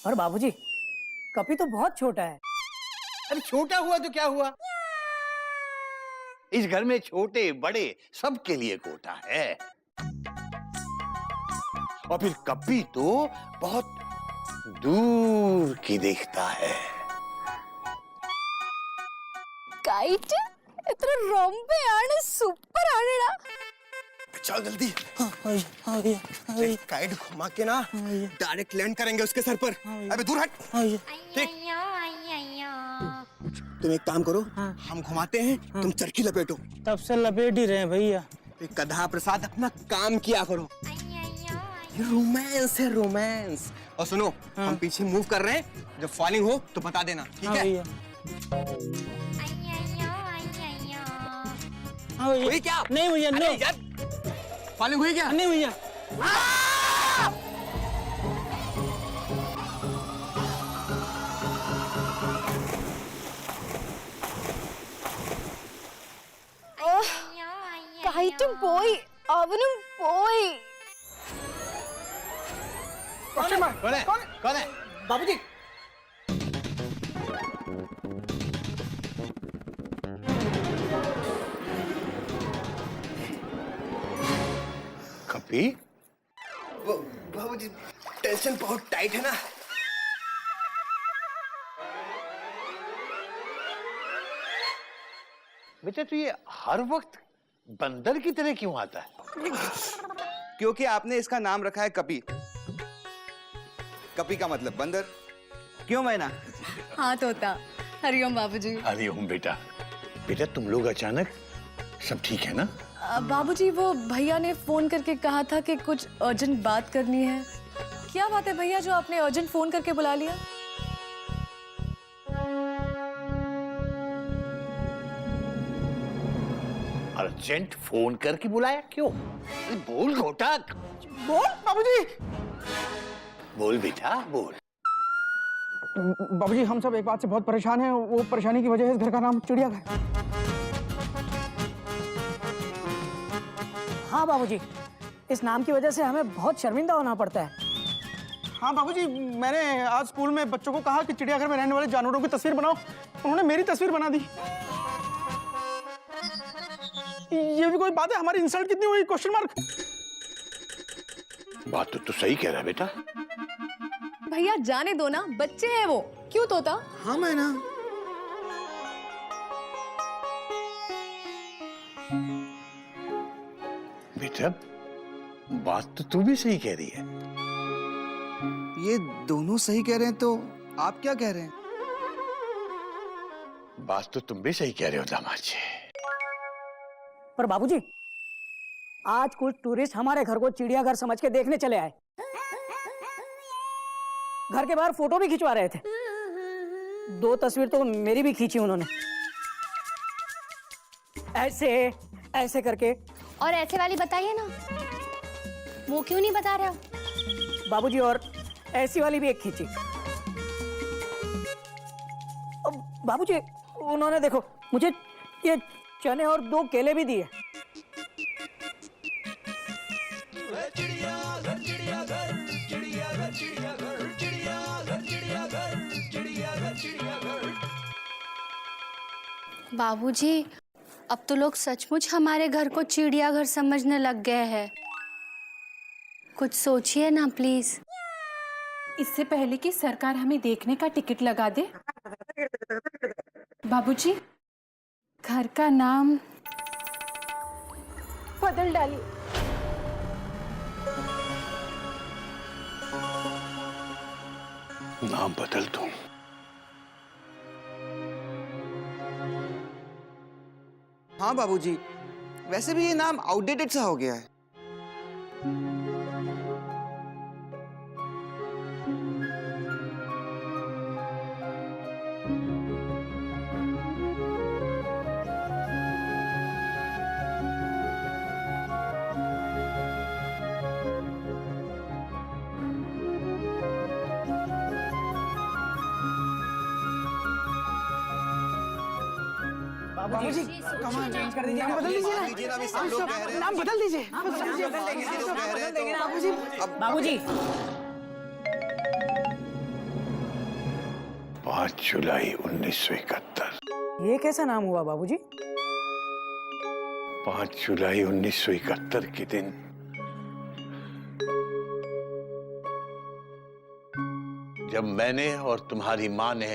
और बाबूजी, कपी तो बहुत छोटा है। अरे छोटा हुआ तो क्या हुआ, इस घर में छोटे बड़े सबके लिए कोटा है। और फिर कपी तो बहुत दूर की देखता है। കൈറ്റ് എത്ര റൊമ്പയാണ് സൂപ്പർ ആണെടാ। चल जल्दी। काइट घुमा के ना डायरेक्ट लैंड करेंगे उसके सर पर। अबे दूर हट। ठीक। तुम एक काम करो, हम घुमाते हैं, तुम चरखी लपेटो। तब से लपेट ही रहे हैं भैया। गधा प्रसाद अपना काम किया करो। ये रोमांस है, रोमांस। और सुनो, हम पीछे मूव कर रहे हैं, जब फॉलिंग हो तो बता देना, ठीक है? हुई क्या? नहीं भैया, नहीं फॉलिंग हुई क्या? नहीं भैया। കൈറ്റും പോയി, അവനും പോയി। कौन है? कौन है? बाबूजी, कपी, बाबूजी टेंशन बहुत टाइट है ना। बेटा तो ये हर वक्त बंदर की तरह क्यों आता है? क्योंकि आपने इसका नाम रखा है कपी। कपी का मतलब बंदर। क्यों मैना? हाँ तोता। हरिओम बाबूजी। हरिओम बेटा। बेटा तुम लोग अचानक, सब ठीक है ना? बाबूजी वो भैया ने फोन करके कहा था कि कुछ अर्जेंट बात करनी है। क्या बात है भैया जो आपने अर्जेंट फोन करके बुला लिया? अर्जेंट फोन करके बुलाया क्यों? बोल घोटक। बोल बाबूजी। बोल बेटा बोल। बाबूजी हम सब एक बात से बहुत परेशान हैं। वो परेशानी की वजह है इस घर का नाम चिड़ियाघर। हाँ बाबूजी, इस नाम की वजह से हमें बहुत शर्मिंदा होना पड़ता है। हाँ बाबूजी, मैंने आज स्कूल में बच्चों को कहा कि चिड़ियाघर में रहने वाले जानवरों की तस्वीर बनाओ। उन्होंने मेरी तस्वीर बना दी। ये भी कोई बात है? हमारी इंसल्ट कितनी हुई? Question mark. बात तो तू सही कह रहा है बेटा। भैया जाने दो ना, बच्चे हैं वो। क्यों तोता? हाँ मैना। बेटा बात तो तू भी सही कह रही है। ये दोनों सही कह रहे हैं तो आप क्या कह रहे हैं? बात तो तुम भी सही कह रहे हो दामाद जी। पर बाबूजी, आज कुछ टूरिस्ट हमारे घर को चिड़ियाघर समझ के देखने चले आए। घर के बाहर फोटो भी खिंचवा रहे थे। 2 तस्वीर तो मेरी भी खींची उन्होंने, ऐसे ऐसे करके। और ऐसे वाली बताइए ना, वो क्यों नहीं बता रहे हो? बाबूजी और ऐसी वाली भी एक खींची। बाबूजी उन्होंने देखो मुझे ये चने और 2 केले भी दिए। बाबूजी अब तो लोग सचमुच हमारे घर को चिड़ियाघर समझने लग गए हैं। कुछ सोचिए ना प्लीज। इससे पहले कि सरकार हमें देखने का टिकट लगा दे, बाबूजी घर का नाम बदल डालिए। नाम बदल दूं? हाँ बाबूजी, वैसे भी ये नाम आउटडेटेड सा हो गया है। बाबूजी कमाल चेंज कर दीजिए, नाम बदल दीजिए ना। नाम बदल दीजिए। बाबूजी 5 जुलाई 1971। ये कैसा नाम हुआ बाबूजी? 5 जुलाई 1971 के दिन जब मैंने और तुम्हारी माँ ने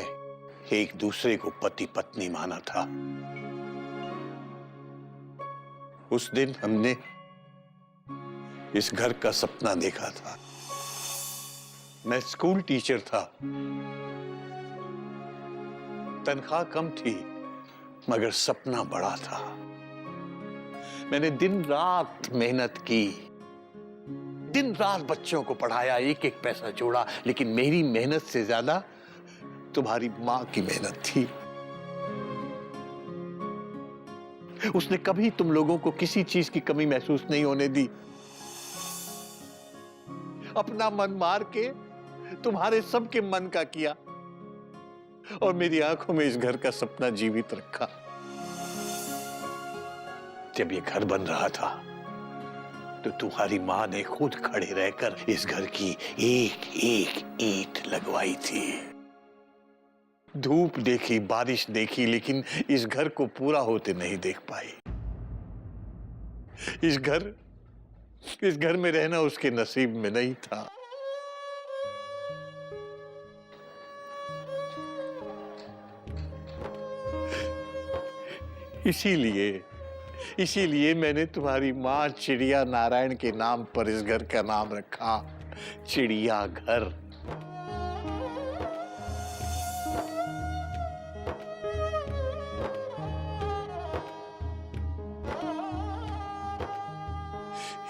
एक दूसरे को पति पत्नी माना था, उस दिन हमने इस घर का सपना देखा था। मैं स्कूल टीचर था, तनख्वाह कम थी मगर सपना बड़ा था। मैंने दिन रात मेहनत की, दिन रात बच्चों को पढ़ाया, एक एक पैसा जोड़ा, लेकिन मेरी मेहनत से ज्यादा तुम्हारी मां की मेहनत थी। उसने कभी तुम लोगों को किसी चीज की कमी महसूस नहीं होने दी। अपना मन मार के तुम्हारे सबके मन का किया और मेरी आंखों में इस घर का सपना जीवित रखा। जब ये घर बन रहा था तो तुम्हारी मां ने खुद खड़े रहकर इस घर की एक एक ईंट लगवाई थी। धूप देखी, बारिश देखी, लेकिन इस घर को पूरा होते नहीं देख पाई। इस घर में रहना उसके नसीब में नहीं था। इसीलिए मैंने तुम्हारी मां चिड़िया नारायण के नाम पर इस घर का नाम रखा, चिड़ियाघर।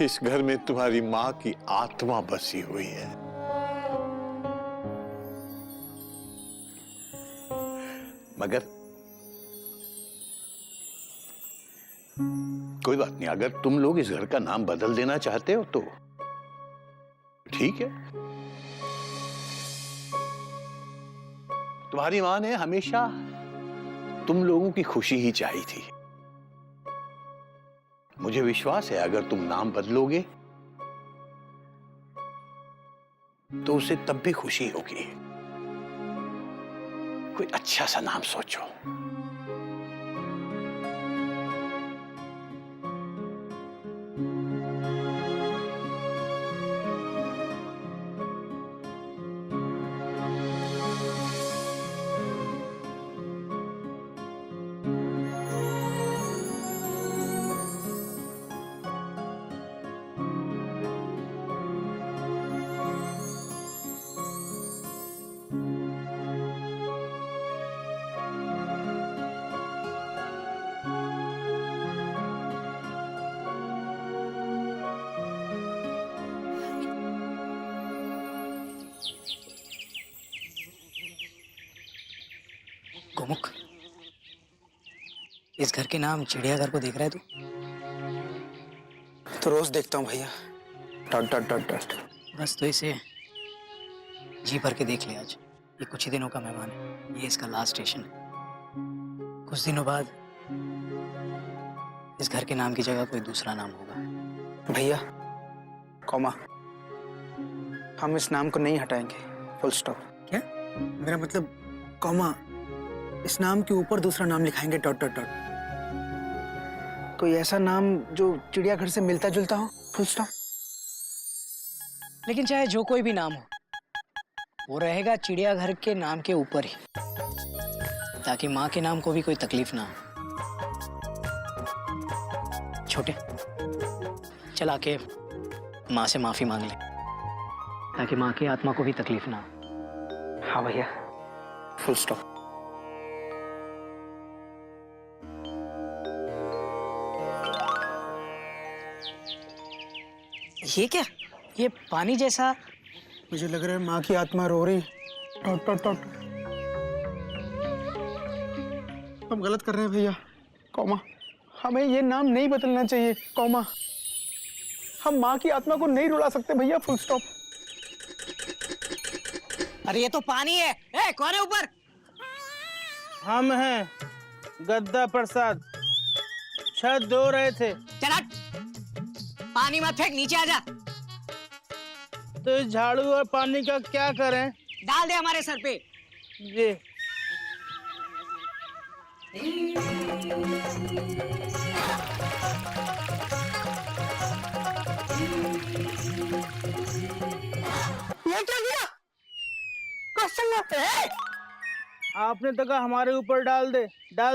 इस घर में तुम्हारी मां की आत्मा बसी हुई है। मगर कोई बात नहीं, अगर तुम लोग इस घर का नाम बदल देना चाहते हो तो ठीक है। तुम्हारी मां ने हमेशा तुम लोगों की खुशी ही चाही थी। मुझे विश्वास है अगर तुम नाम बदलोगे तो उसे तब भी खुशी होगी। कोई अच्छा सा नाम सोचो। गोमुख, इस घर के नाम चिड़ियाघर को देख रहा है तू? तो रोज देखता हूँ भैया। Dot dot dot dot. बस तो इसे जी भर के देख ले आज। ये कुछ ही दिनों का मेहमान है, ये इसका लास्ट स्टेशन है। कुछ दिनों बाद इस घर के नाम की जगह कोई दूसरा नाम होगा। भैया, कॉमा, हम इस नाम को नहीं हटाएंगे। Full stop. क्या? मेरा मतलब कॉमा, इस नाम के ऊपर दूसरा नाम लिखाएंगे। Dot dot dot. कोई ऐसा नाम जो चिड़ियाघर से मिलता जुलता हो। Full stop. लेकिन चाहे जो कोई भी नाम हो, वो रहेगा चिड़ियाघर के नाम के ऊपर ही, ताकि माँ के नाम को भी कोई तकलीफ ना हो। छोटे, चला के माँ से माफी मांग ले, ताकि माँ की आत्मा को भी तकलीफ ना हो। हाँ भैया, फुल स्टॉप। ये क्या? ये पानी जैसा? मुझे लग रहा है माँ की आत्मा रो रही। Taught taught taught. हम गलत कर रहे हैं भैया। कॉमा, हमें ये नाम नहीं बदलना चाहिए। कॉमा, हम माँ की आत्मा को नहीं रुला सकते भैया। Full stop. अरे ये तो पानी है। ए, कौन है ऊपर? हम हैं गद्दा प्रसाद, छत धो रहे थे। चल हट, पानी मत फेंक, नीचे आ जा। तो इस झाड़ू और पानी का क्या करें? डाल दे हमारे सर पे। जी। ये क्या किया? क्वेश्चन मार्क है। आपने तो कहा हमारे ऊपर डाल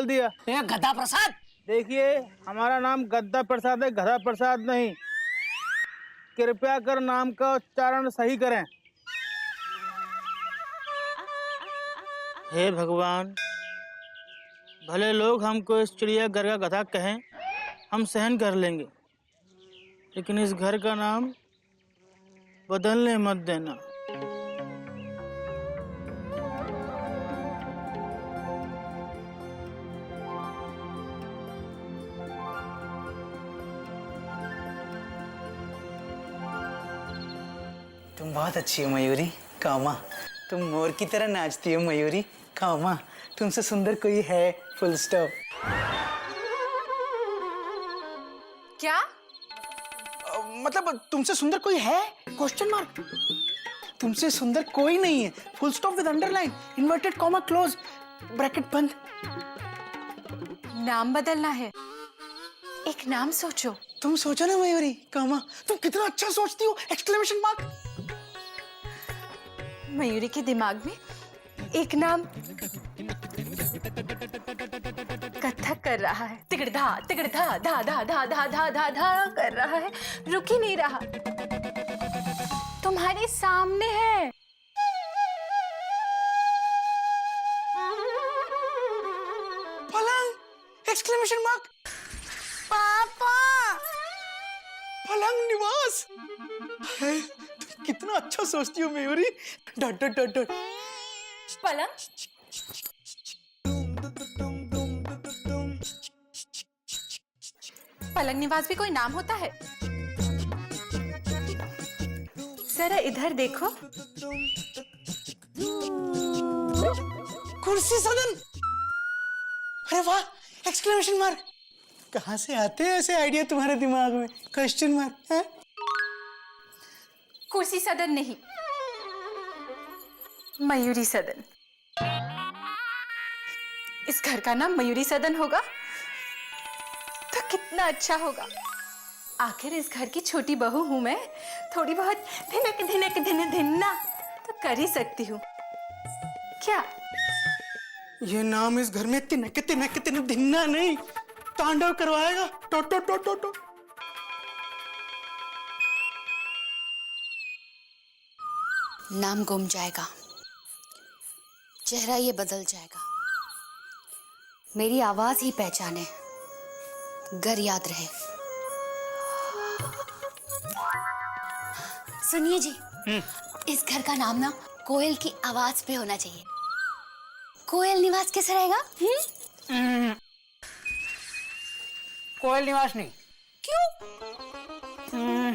दिया। ए गधा प्रसाद, देखिए, हमारा नाम गद्दा प्रसाद है, गधा प्रसाद नहीं। कृपया कर नाम का उच्चारण सही करें। हे भगवान, भले लोग हमको इस चिड़ियाघर का गधा कहें, हम सहन कर लेंगे, लेकिन इस घर का नाम बदलने मत देना। तुम बहुत अच्छी हो मयूरी, कामा। तुम मोर की तरह नाचती हो मयूरी, कामा। तुमसे सुंदर कोई है, फुल स्टॉप। क्या? मतलब तुमसे सुंदर कोई है, क्वेश्चन मार्क। तुमसे सुंदर कोई नहीं है, full stop with underline, inverted comma, close bracket बंद। नाम बदलना है, एक नाम सोचो। तुम सोचो ना मयूरी, कामा। तुम कितना अच्छा सोचती हो, एक्सक्लेमेशन मार्क। मयूरी के दिमाग में एक नाम कथक कर रहा है। तिगड़धा तिगड़धा धा धा धा धा धा धा धा कर रहा है, रुक ही नहीं रहा। तुम्हारे सामने है। पलंग, एक्सक्लेमेशन मार्क। पापा पलंग निवास। है, तुम कितना अच्छा सोचती हो Mayuri. Dot dot dot dot. पलंग? पलंग निवास भी कोई नाम होता है? जरा इधर देखो। कुर्सी सदन। अरे वाह, एक्सक्लेमेशन मार्क। कहाँ से आते हैं ऐसे आइडिया तुम्हारे दिमाग में, क्वेश्चन मार्क है? कुर्सी सदन नहीं, मयूरी सदन। इस घर का नाम मयूरी सदन होगा तो कितना अच्छा होगा। आखिर इस घर की छोटी बहू हूं मैं, थोड़ी बहुत धिनक धिनक धिन धिनना तो कर ही सकती हूँ। क्या ये नाम इस घर में तिनक तिनक तिनक धिन्ना नहीं, तांडव करवाएगा। टो टो टो टो टो। नाम गुम जाएगा, चेहरा ये बदल जाएगा, मेरी आवाज ही पहचाने, घर याद रहे। सुनिए जी, इस घर का नाम ना कोयल की आवाज पे होना चाहिए। कोयल निवास कैसे रहेगा? कोयल निवास नहीं। क्यों?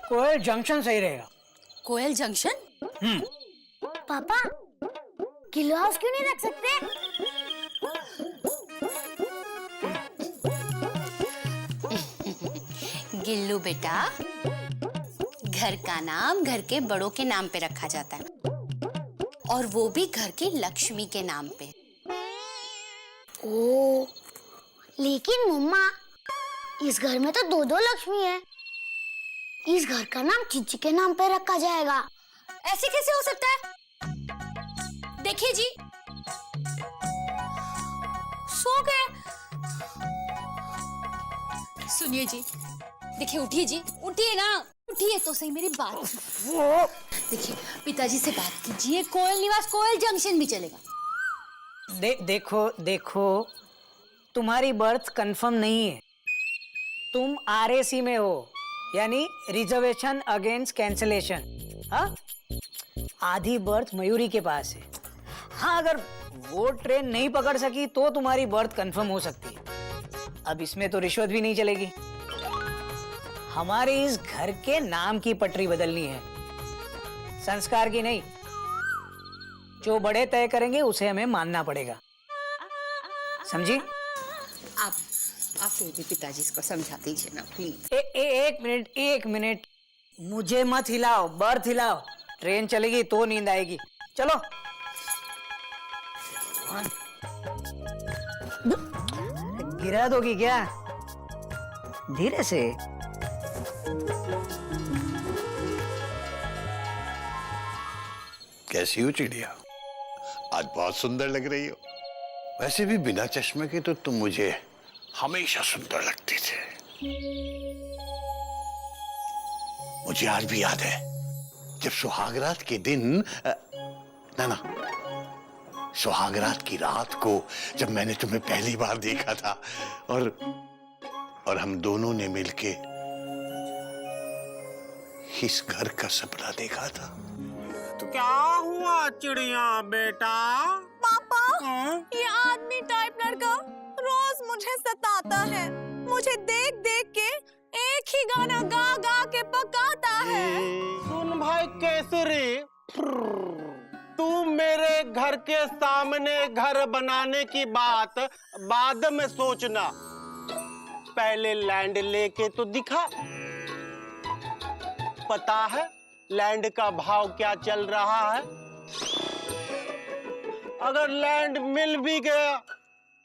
कोयल जंक्शन सही रहेगा। कोयल जंक्शन? पापा, किलो हाउस क्यों नहीं रख सकते? गिल्लू बेटा, घर का नाम घर के बड़ों के नाम पे रखा जाता है, और वो भी घर की लक्ष्मी के नाम पे। ओ, लेकिन मम्मा, इस घर में तो दो दो लक्ष्मी है। इस घर का नाम चिच्ची के नाम पे रखा जाएगा। ऐसे कैसे हो सकता है? देखिए जी, सो गए। सुनिए जी, देखिए, उठिए जी, उठिए ना, उठिए तो सही मेरी बात। देखिए, पिताजी से बात कीजिए, कोयल निवास कोयल जंक्शन भी चलेगा। देखो देखो, तुम्हारी बर्थ कंफर्म नहीं है। तुम आरएसी में हो, यानी रिजर्वेशन अगेंस्ट कैंसलेशन। हाँ, आधी बर्थ मयूरी के पास है। हाँ, अगर वो ट्रेन नहीं पकड़ सकी तो तुम्हारी बर्थ कंफर्म हो सकती है। अब इसमें तो रिश्वत भी नहीं चलेगी। हमारे इस घर के नाम की पटरी बदलनी है, संस्कार की नहीं। जो बड़े तय करेंगे उसे हमें मानना पड़ेगा, समझी? आप फिर भी पिताजी को समझा दीजिए ना प्लीज। एक मिनट, मुझे मत हिलाओ, बर्थ हिलाओ। ट्रेन चलेगी तो नींद आएगी। चलो। गिरा दोगी क्या? धीरे से। कैसी हो चिड़िया? आज बहुत सुंदर लग रही हो। वैसे भी बिना चश्मे के तो तुम मुझे हमेशा सुंदर लगती थे। मुझे आज भी याद है जब सुहागरात के दिन ना सुहागरात की रात को जब मैंने तुम्हें पहली बार देखा था और हम दोनों ने मिलके इस घर का सपना देखा था। तो क्या हुआ चिड़िया बेटा? पापा, ये आदमी टाइप लड़का रोज मुझे सताता है। मुझे देख देख के एक ही गाना गा गा के पकाता है। सुन भाई केसरी, तू मेरे घर के सामने घर बनाने की बात बाद में सोचना, पहले लैंड लेके तो दिखा। पता है लैंड का भाव क्या चल रहा है? अगर लैंड मिल भी गया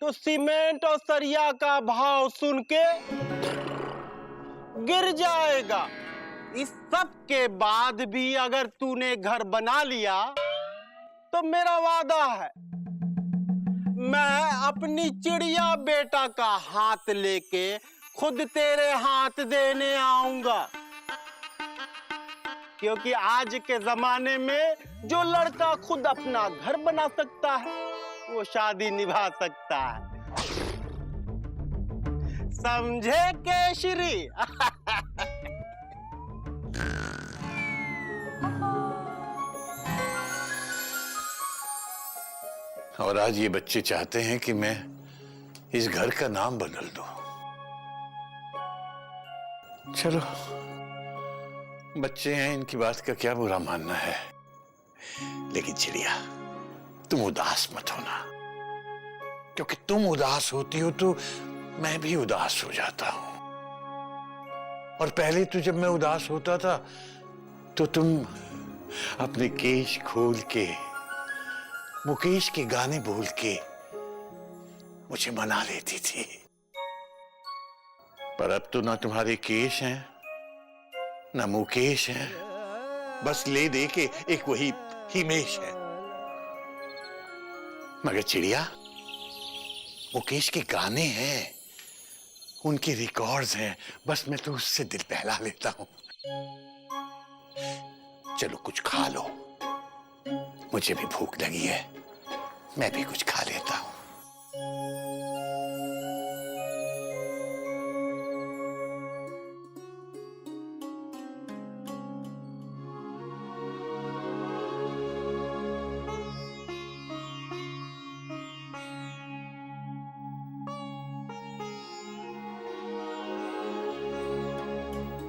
तो सीमेंट और सरिया का भाव सुन के गिर जाएगा। इस सब के बाद भी अगर तूने घर बना लिया तो मेरा वादा है, मैं अपनी चिड़िया बेटा का हाथ लेके खुद तेरे हाथ देने आऊंगा। क्योंकि आज के जमाने में जो लड़का खुद अपना घर बना सकता है वो शादी निभा सकता है। समझे केशरी? और आज ये बच्चे चाहते हैं कि मैं इस घर का नाम बदल दूं। चलो, बच्चे हैं, इनकी बात का क्या बुरा मानना है। लेकिन चिड़िया, तुम उदास मत होना, क्योंकि तुम उदास होती हो तो मैं भी उदास हो जाता हूं। और पहले तो जब मैं उदास होता था तो तुम अपने केश खोल के मुकेश के गाने बोल के मुझे मना लेती थी। पर अब तो ना तुम्हारे केश हैं ना मुकेश है, बस ले दे के एक वही हिमेश है। मगर चिड़िया, मुकेश के गाने हैं, उनके रिकॉर्ड्स हैं, बस मैं तो उससे दिल बहला लेता हूं। चलो कुछ खा लो, मुझे भी भूख लगी है, मैं भी कुछ खा लेता हूं।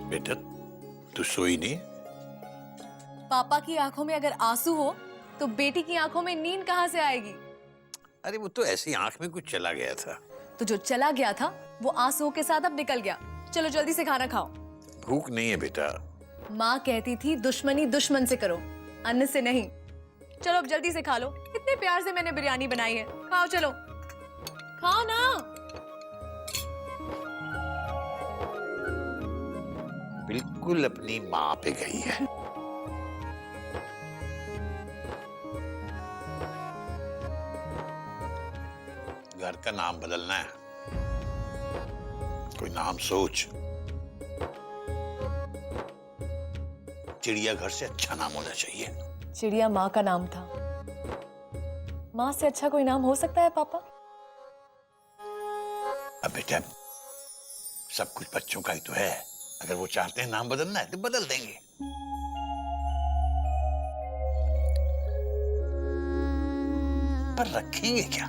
बेटा, तू सोई नहीं? पापा की आंखों में अगर आंसू हो तो बेटी की आंखों में नींद कहाँ से आएगी? अरे वो तो ऐसी आंख में कुछ चला गया था। तो जो चला गया था वो आंसुओं के साथ अब निकल गया। चलो जल्दी से खाना खाओ। भूख नहीं है बेटा। माँ कहती थी दुश्मनी दुश्मन से करो, अन्न से नहीं। चलो अब जल्दी से खा लो, इतने प्यार से मैंने बिरयानी बनाई है। खाओ, चलो खाओ ना। बिल्कुल अपनी माँ पे गई है। घर का नाम बदलना है, कोई नाम सोच। चिड़िया घर से अच्छा नाम होना चाहिए। चिड़िया माँ का नाम था, माँ से अच्छा कोई नाम हो सकता है पापा? अब बेटा, सब कुछ बच्चों का ही तो है। अगर वो चाहते हैं नाम बदलना है तो बदल देंगे। पर रखेंगे क्या?